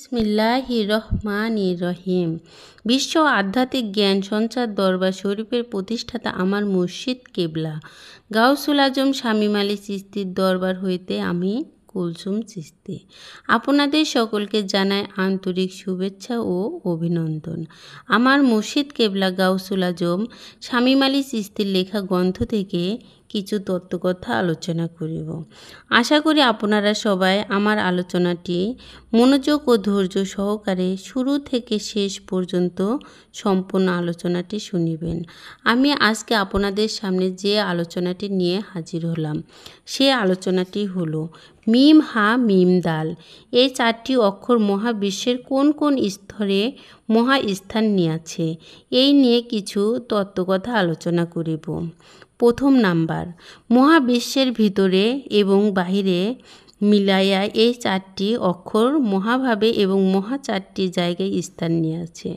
বিসমিল্লাহির রহমানির রহিম। বিশ্ব আধ্যাত্মিক জ্ঞান সঞ্চার দরবার শরীফের প্রতিষ্ঠাতা আমার মুর্শিদ কেবলা গাউসুল আজম শামীম আলী চিশতির দরবার হইতে আমি কুলসুম চিশতি আপনাদের সকলকে জানাই আন্তরিক শুভেচ্ছা ও অভিনন্দন। আমার মুর্শিদ কেবলা গাউসুল আজম শামীম আলী চিশতির লেখা গ্রন্থ থেকে কিছু তত্ত্বকথা আলোচনা করিব। আশা করি আপনারা সবাই আমার আলোচনাটি মনোযোগ ও ধৈর্য সহকারে শুরু থেকে শেষ পর্যন্ত সম্পূর্ণ আলোচনাটি শুনিবেন। আমি আজকে আপনাদের সামনে যে আলোচনাটি নিয়ে হাজির হলাম সে আলোচনাটি হলো মিম হা মিম দাল। এই চারটি অক্ষর মহাবিশ্বের কোন কোন স্তরে মহাস্থান নিয়েছে এই নিয়ে কিছু তত্ত্বকথা আলোচনা করিব। প্রথম নাম্বার, মহাবিশ্বের ভিতরে এবং বাহিরে মিলাইয়া এই চারটি অক্ষর মহাভাবে এবং মহা চারটি জায়গায় স্থান নিয়েছে।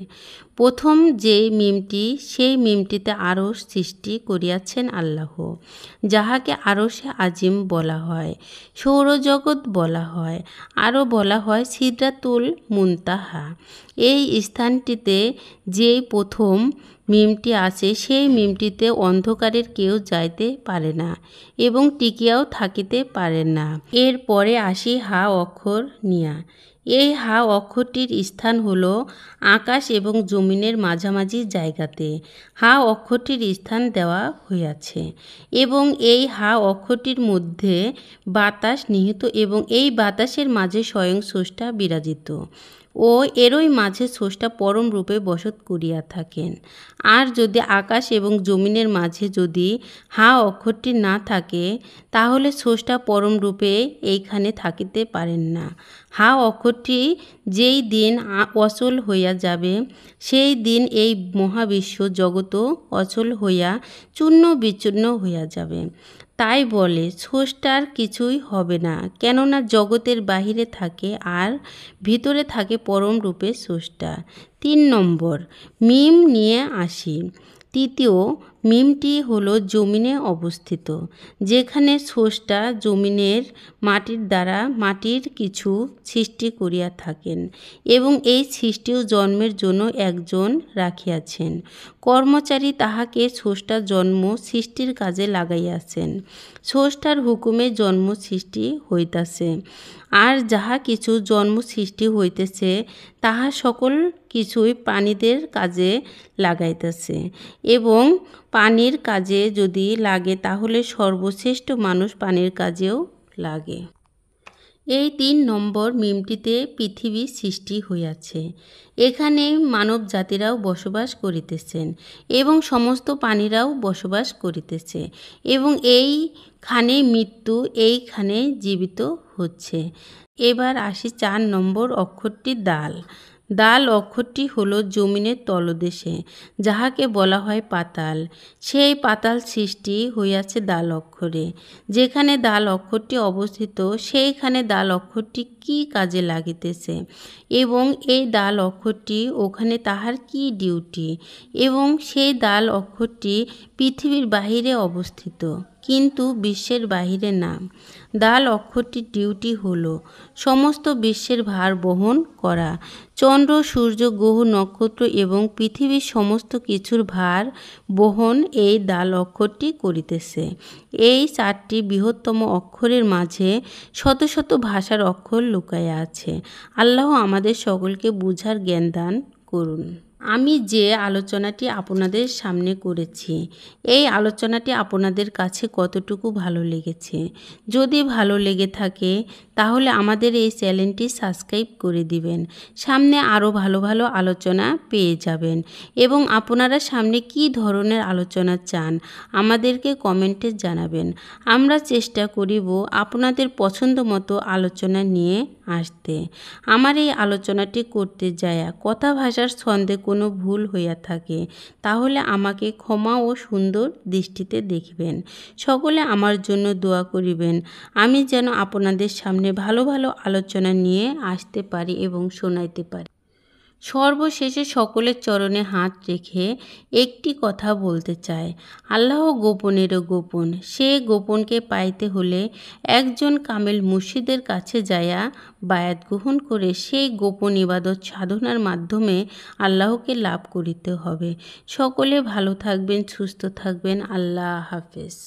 প্রথম যে মিমটি, সেই মিমটিতে আরশ সৃষ্টি করিয়াছেন আল্লাহ, যাহাকে আরশে আজিম বলা হয়, সৌরজগৎ বলা হয়, আরও বলা হয় সিদরাতুল মুনতাহা। এই স্থানটিতে যেই প্রথম মিমটি আছে সেই মিমটিতে অন্ধকারের কেউ যাইতে পারে না এবং টিকিয়াও থাকিতে পারে না। এর পরে আসি হা অক্ষর নিয়া। এই হা অক্ষরটির স্থান হলো আকাশ এবং জমিনের মাঝামাঝি জায়গাতে হা অক্ষরটির স্থান দেওয়া হইয়াছে এবং এই হা অক্ষরটির মধ্যে বাতাস নিহিত এবং এই বাতাসের মাঝে স্বয়ং স্রষ্টা বিরাজিত ও এরই মাঝে স্রষ্টা পরম রূপে বসত করিয়া থাকেন। আর যদি আকাশ এবং জমিনের মাঝে যদি হা অক্ষরটি না থাকে তাহলে স্রষ্টা পরম রূপে এইখানে থাকিতে পারেন না। হা অক্ষরটি যেই দিন অচল হইয়া যাবে সেই দিন এই মহাবিশ্ব জগৎও অচল হইয়া চূর্ণ বিচূর্ণ হইয়া যাবে। তাই বলে স্রষ্টার কিছুই হবে না, কেননা জগতের বাহিরে থাকে আর ভিতরে থাকে পরম রূপে স্রষ্টা। 3 নম্বর মিম নিয়ে আসি। তৃতীয় মিমটি হলো জমিনে অবস্থিত, যেখানে স্রষ্টা জমিনের মাটির দ্বারা মাটির কিছু সৃষ্টি করিয়া থাকেন এবং এই সৃষ্টিও জন্মের জন্য একজন রাখিয়াছেন। কর্মচারী তাহাকে স্রষ্টা জন্ম সৃষ্টির কাজে লাগাইয়াছেন। স্রষ্টার হুকুমে জন্ম সৃষ্টি হইতাছে, আর যাহা কিছু জন্ম সৃষ্টি হইতেছে তাহা সকল কিছুই প্রাণীদের কাজে লাগাইতেছে এবং পানির কাজে যদি লাগে তাহলে সর্বশ্রেষ্ঠ মানুষ পানির কাজেও লাগে। এই 3 নম্বর মিমটিতে পৃথিবী সৃষ্টি হইয়াছে। এখানে মানব জাতিরাও বসবাস করিতেছেন এবং সমস্ত প্রাণীরাও বসবাস করিতেছে এবং এইখানে মৃত্যু, এইখানে জীবিত হচ্ছে। এবার আসি 4 নম্বর অক্ষরটি দাল। দাল অক্ষরটি হলো জমিনের তলদেশে, যাহাকে বলা হয় পাতাল। সেই পাতাল সৃষ্টি হইয়াছে দাল অক্ষরে। যেখানে দাল অক্ষরটি অবস্থিত সেইখানে দাল অক্ষরটি কি কাজে লাগিতেছে এবং এই দাল অক্ষরটি ওখানে তাহার কি ডিউটি, এবং সেই দাল অক্ষরটি পৃথিবীর বাহিরে অবস্থিত কিন্তু বিশ্বের বাহিরে না। দাল অক্ষরটির ডিউটি হলো সমস্ত বিশ্বের ভার বহন করা। চন্দ্র, সূর্য, গ্রহ, নক্ষত্র এবং পৃথিবীর সমস্ত কিছুর ভার বহন এই দাল অক্ষরটি করিতেছে। এই 4টি বৃহত্তম অক্ষরের মাঝে শত শত ভাষার অক্ষর লুকাইয়া আছে। আল্লাহ আমাদের সকলকে বুঝার জ্ঞান দান করুন। আমি যে আলোচনাটি আপনাদের সামনে করেছি এই আলোচনাটি আপনাদের কাছে কতটুকু ভালো লেগেছে? যদি ভালো লেগে থাকে তাহলে আমাদের এই চ্যানেলটি সাবস্ক্রাইব করে দিবেন। সামনে আরও ভালো ভালো আলোচনা পেয়ে যাবেন এবং আপনারা সামনে কী ধরনের আলোচনা চান আমাদেরকে কমেন্টে জানাবেন। আমরা চেষ্টা করিব আপনাদের পছন্দ মতো আলোচনা নিয়ে আসতে। আমার এই আলোচনাটি করতে যায় কথা ভাষার ছন্দে কোনো ভুল হইয়া থাকে তাহলে আমাকে ক্ষমা ও সুন্দর দৃষ্টিতে দেখবেন। সকলে আমার জন্য দোয়া করিবেন, আমি যেন আপনাদের সামনে ভালো ভালো আলোচনা নিয়ে আসতে পারি এবং শোনাইতে পারি। সর্বশেষে সকলের চরণে হাত রেখে একটি কথা বলতে চায়, আল্লাহ গোপনেরও গোপন। সে গোপনকে পাইতে হলে একজন কামেল মুর্শিদের কাছে যায়া বায়াত গ্রহণ করে সেই গোপন ইবাদত সাধনার মাধ্যমে আল্লাহকে লাভ করিতে হবে। সকলে ভালো থাকবেন, সুস্থ থাকবেন। আল্লাহ হাফেজ।